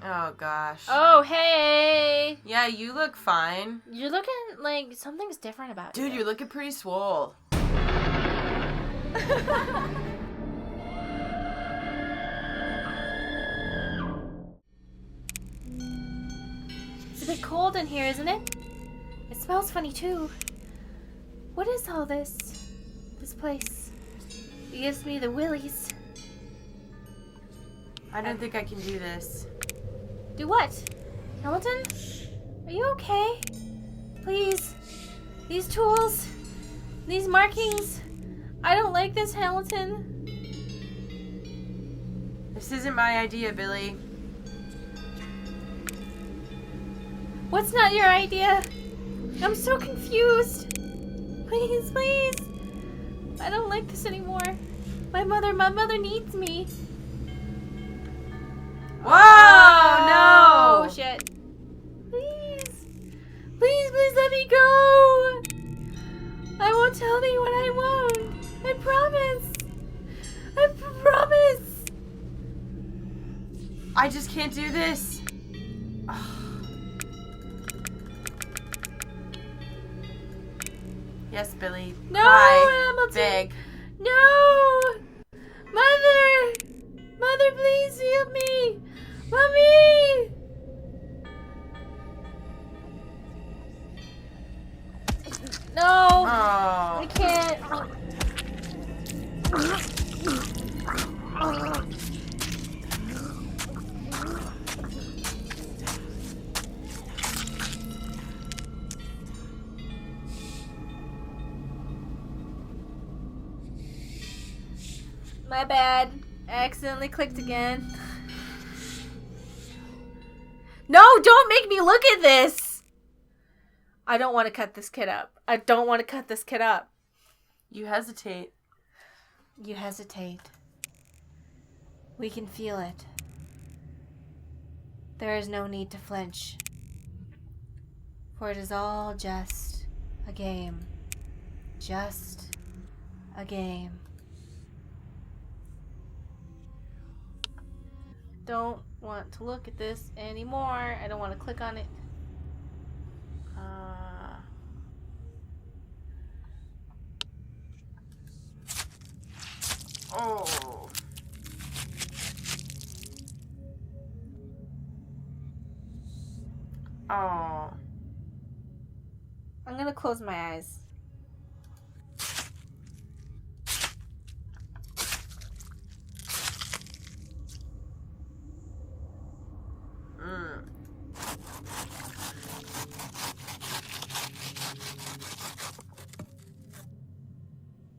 Oh, gosh. Oh, hey! Yeah, you look fine. You're looking like something's different about you. Dude, you're looking pretty swole. It's a bit cold in here, isn't it? It smells funny, too. What is all this? This place. It gives me the willies. I don't think I can do this. Do what? Hamilton? Are you okay? Please. These tools. These markings. I don't like this, Hamilton. This isn't my idea, Billy. What's not your idea? I'm so confused. Please, please. I don't like this anymore. My mother needs me. Whoa, no! Oh, shit. Please. Please let me go. I won't tell anyone, I won't. I promise. I promise. I just can't do this. Yes, Billy. No, Cry. Hamilton. Beg. No. Mother, please help me. Mommy. No. Oh. I can't. My bad. I accidentally clicked again. No, don't make me look at this! I don't want to cut this kid up. I don't want to cut this kid up. You hesitate. You hesitate. We can feel it. There is no need to flinch. For it is all just a game. Just a game. Don't want to look at this anymore. I don't want to click on it. Oh. Oh. I'm gonna close my eyes.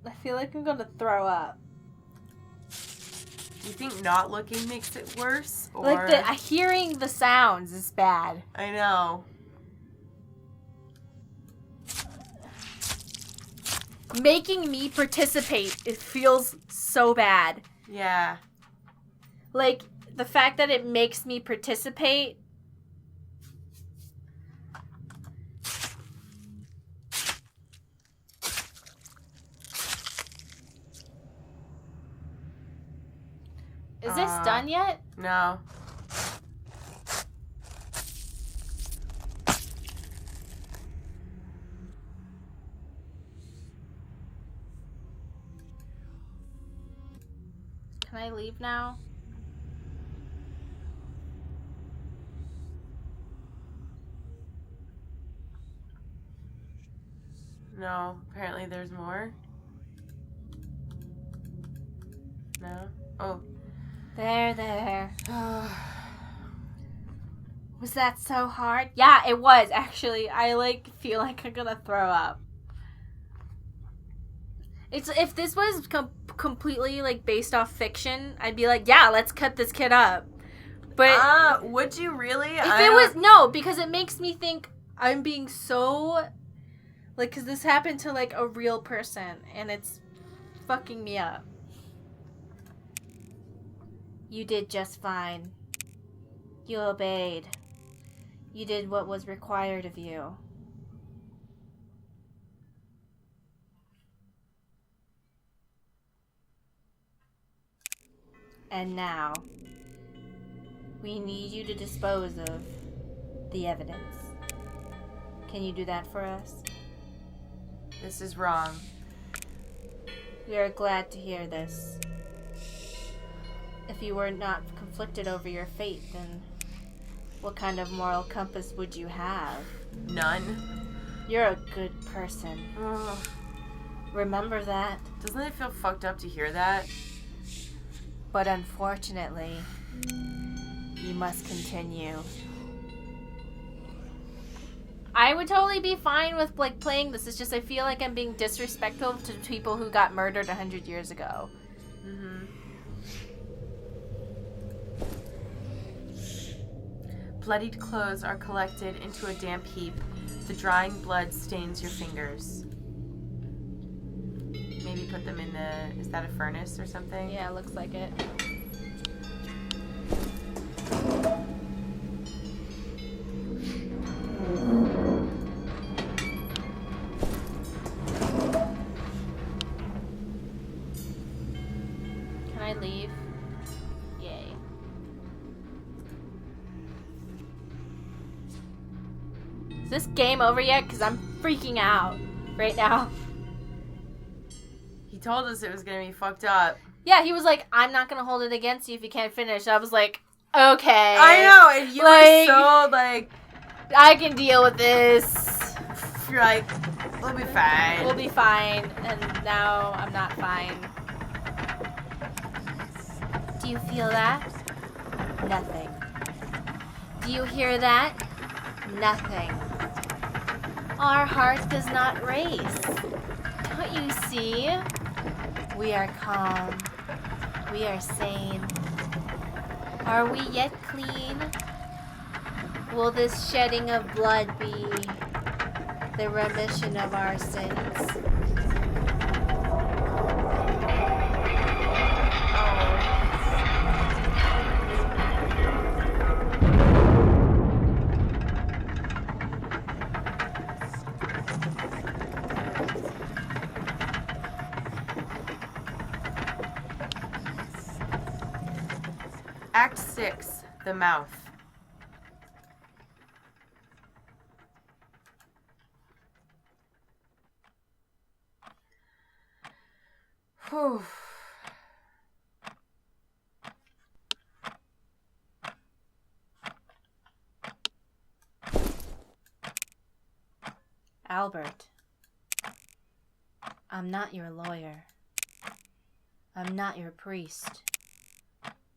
I feel like I'm gonna throw up. You think not looking makes it worse? Or... Like hearing the sounds is bad. I know. Making me participate, it feels so bad. Yeah. Like, the fact that it makes me participate. Is this done yet? No. Can I leave now? No. Apparently there's more. No? Oh. There. Was that so hard? Yeah, it was, actually. I, feel like I'm gonna throw up. If this was completely, based off fiction, I'd be like, yeah, let's cut this kid up. But... would you really? No, because it makes me think I'm being so... because this happened to, a real person, and it's fucking me up. You did just fine. You obeyed. You did what was required of you. And now, We need you to dispose of the evidence. Can you do that for us? This is wrong. We are glad to hear this. If you were not conflicted over your fate, then what kind of moral compass would you have? None. You're a good person. Ugh. Remember that. Doesn't it feel fucked up to hear that? But unfortunately, you must continue. I would totally be fine with like playing this. It's just I feel like I'm being disrespectful to people who got murdered 100 years ago. Mm-hmm. Bloodied clothes are collected into a damp heap. The drying blood stains your fingers. Maybe put them in the... Is that a furnace or something? Yeah, it looks like it. Can I leave? Yay. Is this game over yet? Because I'm freaking out right now. He told us it was going to be fucked up. Yeah, he was like, I'm not going to hold it against you if you can't finish. I was like, okay. I know, and you were so, like... I can deal with this. You're like, we'll be fine. We'll be fine. And now I'm not fine. Do you feel that? Nothing. Do you hear that? Nothing. Our heart does not race. Don't you see? We are calm. We are sane. Are we yet clean? Will this shedding of blood be the remission of our sins? Act 6, The Mouth. Whew. Albert, I'm not your lawyer. I'm not your priest.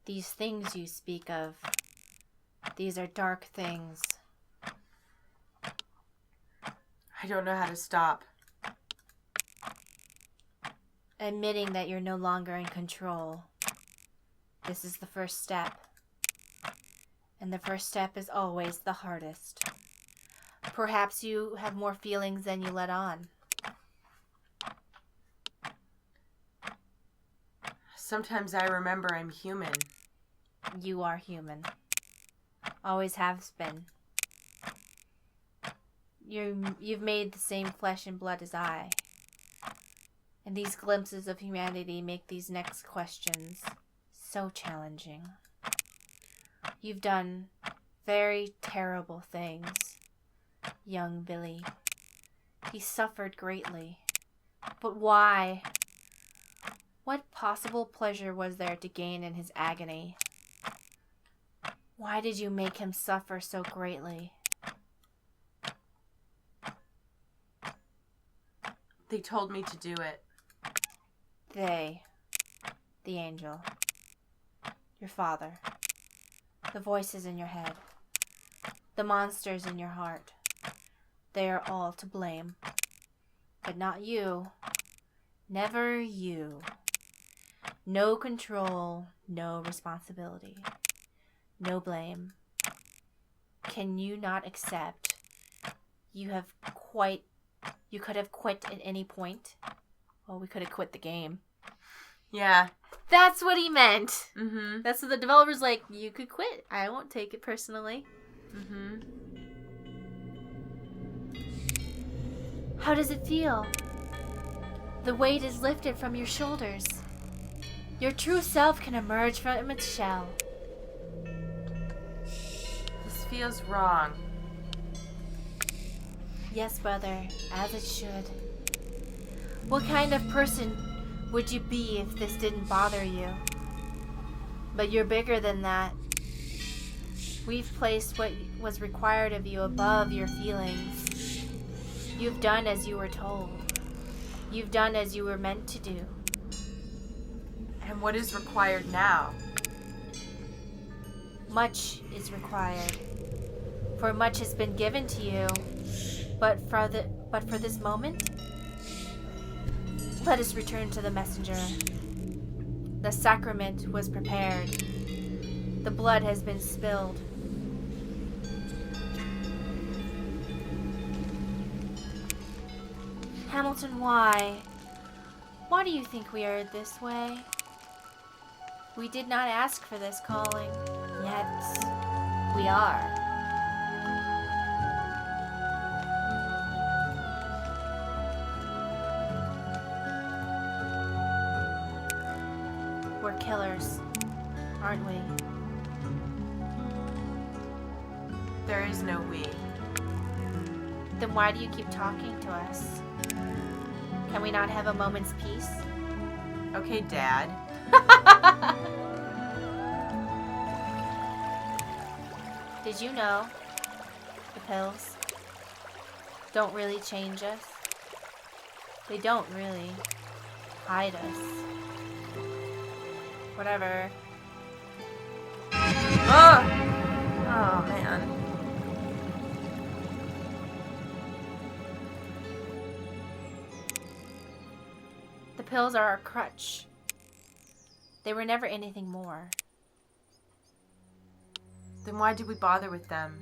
These things you speak of, these are dark things. I don't know how to stop. Admitting that you're no longer in control. This is the first step. And the first step is always the hardest. Perhaps you have more feelings than you let on. Sometimes I remember I'm human. You are human. Always have been. You've made the same flesh and blood as I. And these glimpses of humanity make these next questions so challenging. You've done very terrible things, young Billy. He suffered greatly. But why? What possible pleasure was there to gain in his agony? Why did you make him suffer so greatly? They told me to do it. They, the angel, your father, the voices in your head, the monsters in your heart, they are all to blame. But not you. Never you. No control, no responsibility, no blame. Can you not accept you could have quit at any point? Well, we could have quit the game. Yeah. That's what he meant. Mm-hmm. That's what the developer's like, you could quit. I won't take it personally. Mm-hmm. How does it feel? The weight is lifted from your shoulders. Your true self can emerge from its shell. feels wrong. Yes, brother, as it should. What kind of person would you be if this didn't bother you? But you're bigger than that. We've placed what was required of you above your feelings. You've done as you were told. You've done as you were meant to do. And what is required now? Much is required. For much has been given to you. But for this moment, let us return to the messenger. The sacrament was prepared. The blood has been spilled. Hamilton, why? Why do you think we are this way? We did not ask for this calling, yet we are. We're killers, aren't we? There is no we. Then why do you keep talking to us? Can we not have a moment's peace? Okay, Dad. Did you know the pills don't really change us? They don't really hide us. Whatever. Oh! Oh, man. The pills are our crutch. They were never anything more. Then why did we bother with them?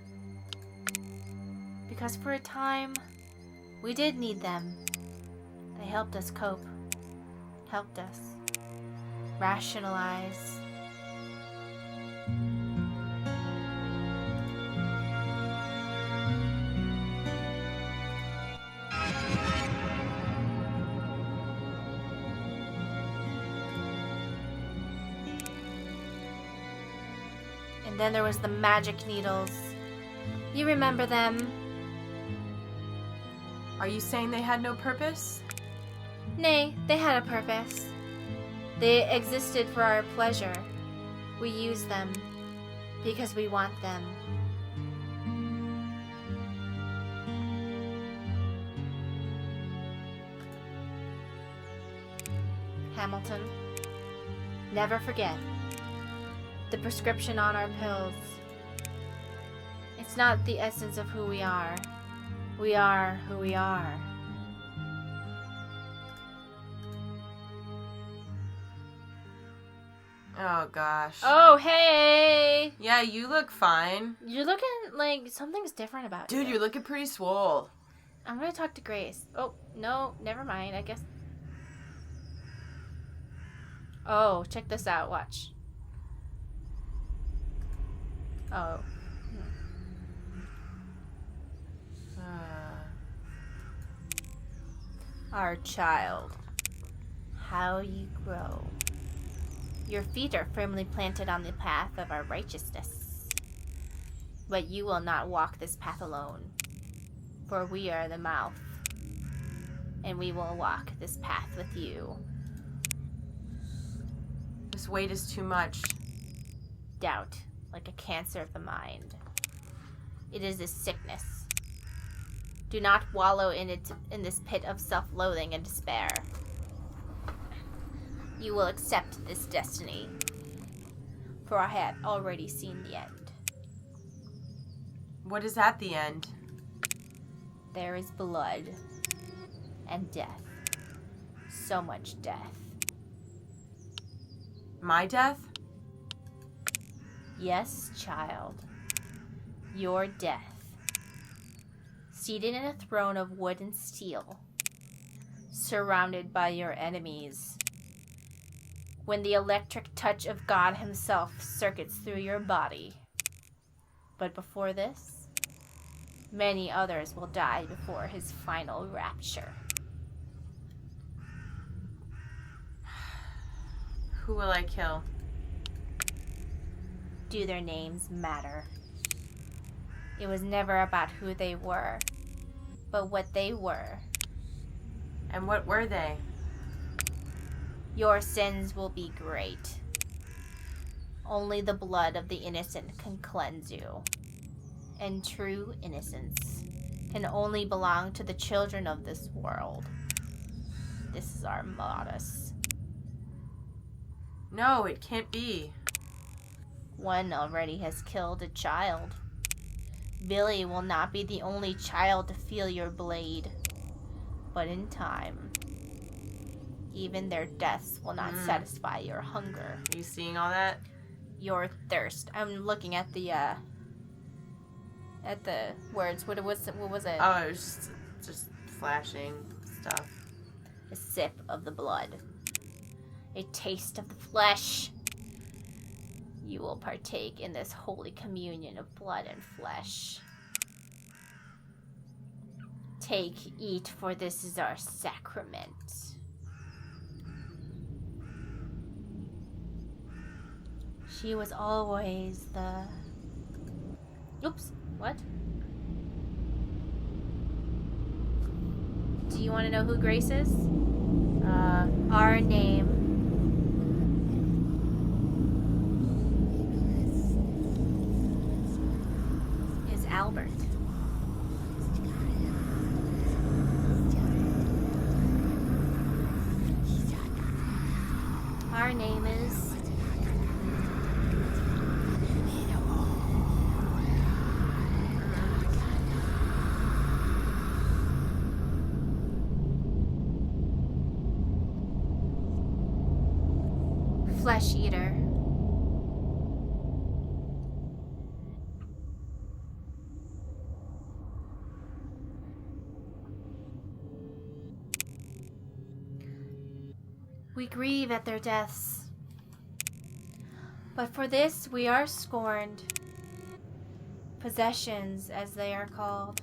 Because for a time, we did need them. They helped us cope. Helped us rationalize. And then there was the magic needles. You remember them? Are you saying they had no purpose? Nay, they had a purpose. They existed for our pleasure. We use them because we want them. Hamilton, never forget the prescription on our pills. It's not the essence of who we are. We are who we are. Oh, gosh. Oh, hey! Yeah, you look fine. You're looking like something's different about you. Dude, you're looking pretty swole. I'm gonna talk to Grace. Oh, no, never mind, I guess. Oh, check this out, watch. Oh. Our child. How you grow. Your feet are firmly planted on the path of our righteousness. But you will not walk this path alone. For we are the mouth. And we will walk this path with you. This weight is too much. Doubt, like a cancer of the mind. It is a sickness. Do not wallow in this pit of self-loathing and despair. You will accept this destiny, for I have already seen the end. What is at the end? There is blood and death. So much death. My death? Yes, child. Your death. Seated in a throne of wood and steel, surrounded by your enemies. When the electric touch of God Himself circuits through your body. But before this, many others will die before His final rapture. Who will I kill? Do their names matter? It was never about who they were, but what they were. And what were they? Your sins will be great. Only the blood of the innocent can cleanse you. And true innocence can only belong to the children of this world. This is our modus. No, it can't be. One already has killed a child. Billy will not be the only child to feel your blade. But in time, even their deaths will not satisfy your hunger. Are you seeing all that? Your thirst. I'm looking at the words. What was it? Oh, it was just flashing stuff. A sip of the blood. A taste of the flesh. You will partake in this holy communion of blood and flesh. Take, eat, for this is our sacrament. She was always the... Oops, what? Do you want to know who Grace is? Our name is Albert. Our name is... Flesh Eater. We grieve at their deaths, but for this we are scorned. Possessions, as they are called.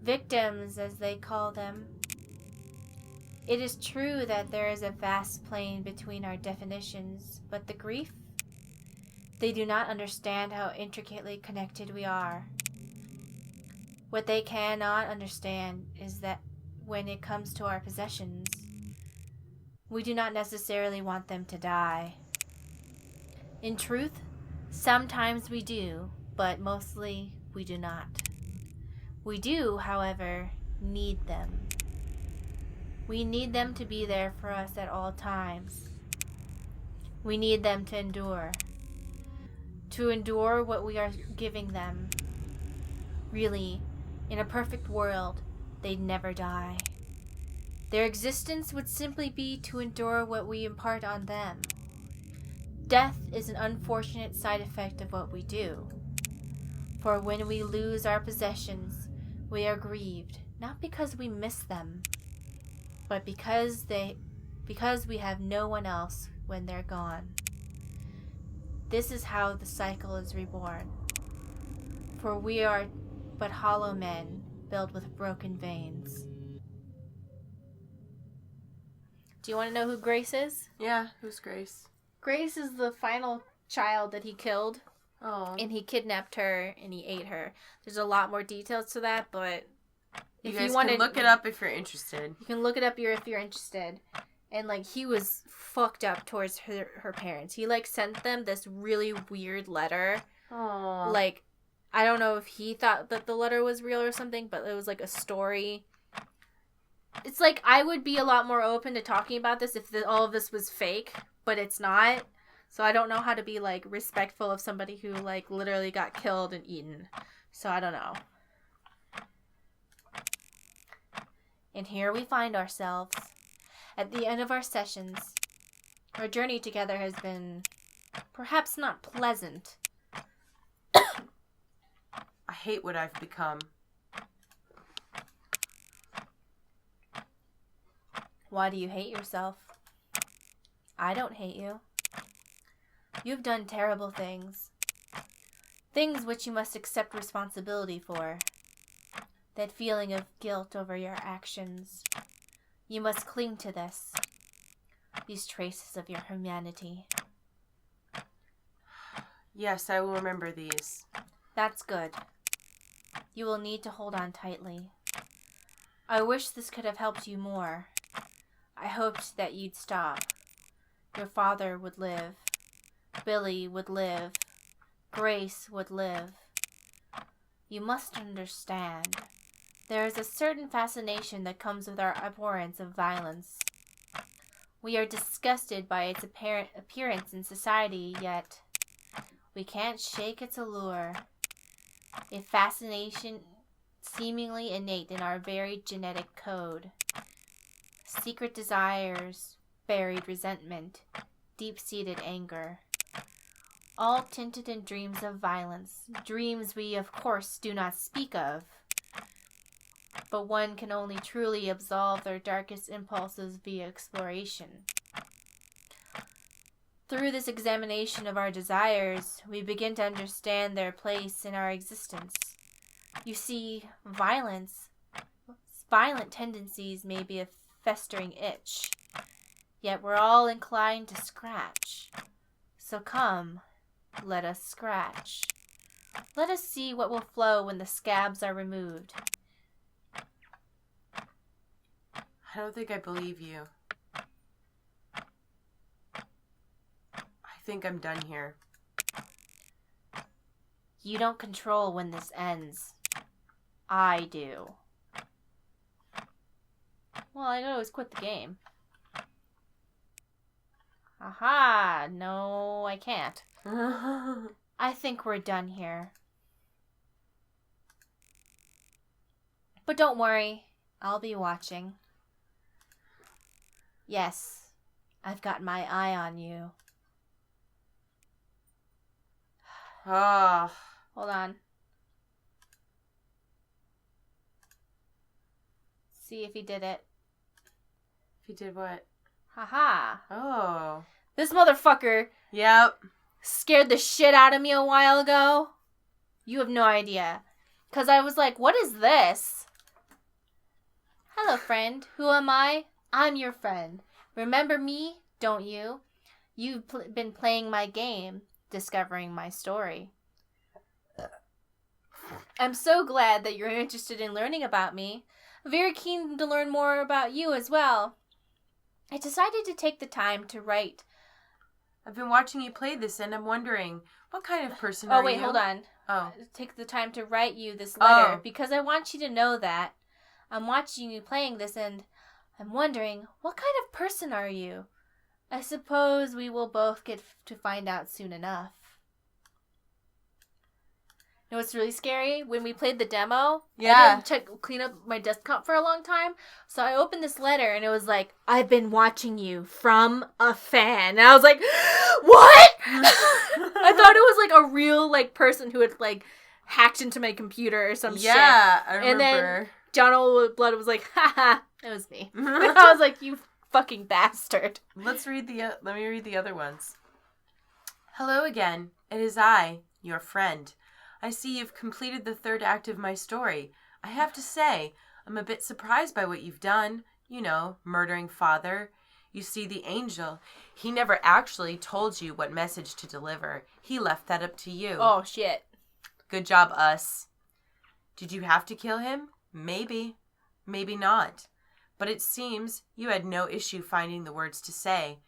Victims, as they call them. It is true that there is a vast plain between our definitions, but the grief? They do not understand how intricately connected we are. What they cannot understand is that when it comes to our possessions, we do not necessarily want them to die. In truth, sometimes we do, but mostly we do not. We do, however, need them. We need them to be there for us at all times. We need them to endure. To endure what we are giving them. Really, in a perfect world, they'd never die. Their existence would simply be to endure what we impart on them. Death is an unfortunate side effect of what we do. For when we lose our possessions, we are grieved, not because we miss them, but because we have no one else when they're gone. This is how the cycle is reborn. For we are but hollow men, filled with broken veins. Do you want to know who Grace is? Yeah, who's Grace? Grace is the final child that he killed. Oh. And he kidnapped her and he ate her. There's a lot more details to that, but you guys can look it up if you're interested. You can look it up if you're interested. And, like, he was fucked up towards her parents. He, like, sent them this really weird letter. Aww. Like, I don't know if he thought that the letter was real or something, but it was, like, a story. It's like, I would be a lot more open to talking about this if all of this was fake, but it's not. So I don't know how to be, like, respectful of somebody who, like, literally got killed and eaten. So I don't know. And here we find ourselves at the end of our sessions. Our journey together has been perhaps not pleasant. I hate what I've become. Why do you hate yourself? I don't hate you. You've done terrible things. Things which you must accept responsibility for. That feeling of guilt over your actions. You must cling to this. These traces of your humanity. Yes, I will remember these. That's good. You will need to hold on tightly. I wish this could have helped you more. I hoped that you'd stop. Your father would live. Billy would live. Grace would live. You must understand. There is a certain fascination that comes with our abhorrence of violence. We are disgusted by its apparent appearance in society, yet we can't shake its allure. A fascination seemingly innate in our very genetic code. Secret desires, buried resentment, deep-seated anger. All tinted in dreams of violence, dreams we of course do not speak of. But one can only truly absolve their darkest impulses via exploration. Through this examination of our desires, we begin to understand their place in our existence. You see, violent tendencies may be a festering itch, yet we're all inclined to scratch. So come, let us scratch. Let us see what will flow when the scabs are removed. I don't think I believe you. I think I'm done here. You don't control when this ends. I do. Well, I could always quit the game. Aha! No, I can't. I think we're done here. But don't worry, I'll be watching. Yes, I've got my eye on you. Ah. Hold on. See if he did it. If you did what? Haha. Oh. This motherfucker Yep. scared the shit out of me a while ago. You have no idea. Because I was like, what is this? Hello, friend. Who am I? I'm your friend. Remember me, don't you? You've been playing my game, discovering my story. I'm so glad that you're interested in learning about me. Very keen to learn more about you as well. I decided to take the time to write. I've been watching you play this and I'm wondering, what kind of person are you? Oh, wait, hold on. Oh. Take the time to write you this letter because I want you to know that I'm watching you playing this and I'm wondering, what kind of person are you? I suppose we will both get to find out soon enough. You know what's really scary? When we played the demo, I didn't clean up my desktop for a long time. So I opened this letter and it was like, I've been watching you from a fan. And I was like, what? I thought it was like a real like person who had like hacked into my computer or some shit. Yeah, I remember. And then John Blood was like, haha, it was me. I was like, you fucking bastard. Let me read the other ones. Hello again. It is I, your friend. I see you've completed the third act of my story. I have to say, I'm a bit surprised by what you've done. You know, murdering father. You see, the angel, he never actually told you what message to deliver. He left that up to you. Oh, shit. Good job, us. Did you have to kill him? Maybe. Maybe not. But it seems you had no issue finding the words to say.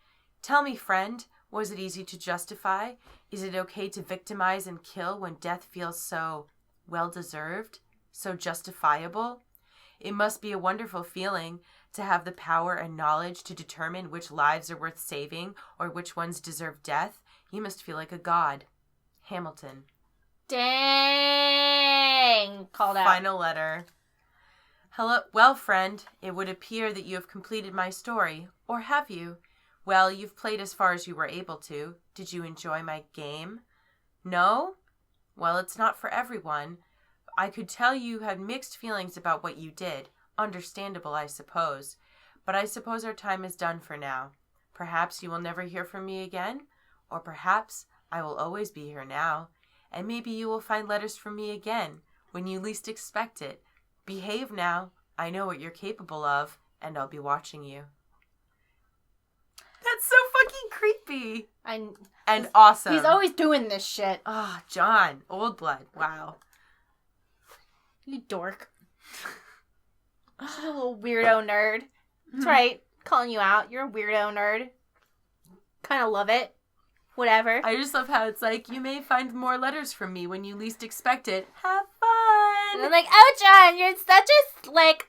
Tell me, friend, was it easy to justify? Is it okay to victimize and kill when death feels so well-deserved? So justifiable? It must be a wonderful feeling to have the power and knowledge to determine which lives are worth saving or which ones deserve death. You must feel like a god. Hamilton. Dang! Called out. Final letter. Hello. Well, friend, it would appear that you have completed my story. Or have you? Well, you've played as far as you were able to. Did you enjoy my game? No? Well, it's not for everyone. I could tell you had mixed feelings about what you did. Understandable, I suppose. But I suppose our time is done for now. Perhaps you will never hear from me again? Or perhaps I will always be here now. And maybe you will find letters from me again, when you least expect it. Behave now. I know what you're capable of, and I'll be watching you. That's so fucking creepy. And awesome. He's always doing this shit. Ah, John. Old blood. Wow. You dork. She's a little weirdo nerd. That's right. Calling you out. You're a weirdo nerd. Kind of love it. Whatever. I just love how it's like, you may find more letters from me when you least expect it. Have fun! And I'm like, oh, John, you're such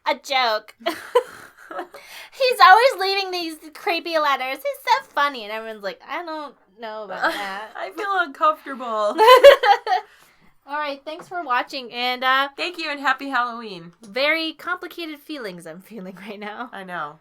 a joke. He's always leaving these creepy letters. He's so funny. And everyone's like, I don't know about that. I feel uncomfortable. All right, thanks for watching. And thank you and happy Halloween. very complicated feelings I'm feeling right now. I know.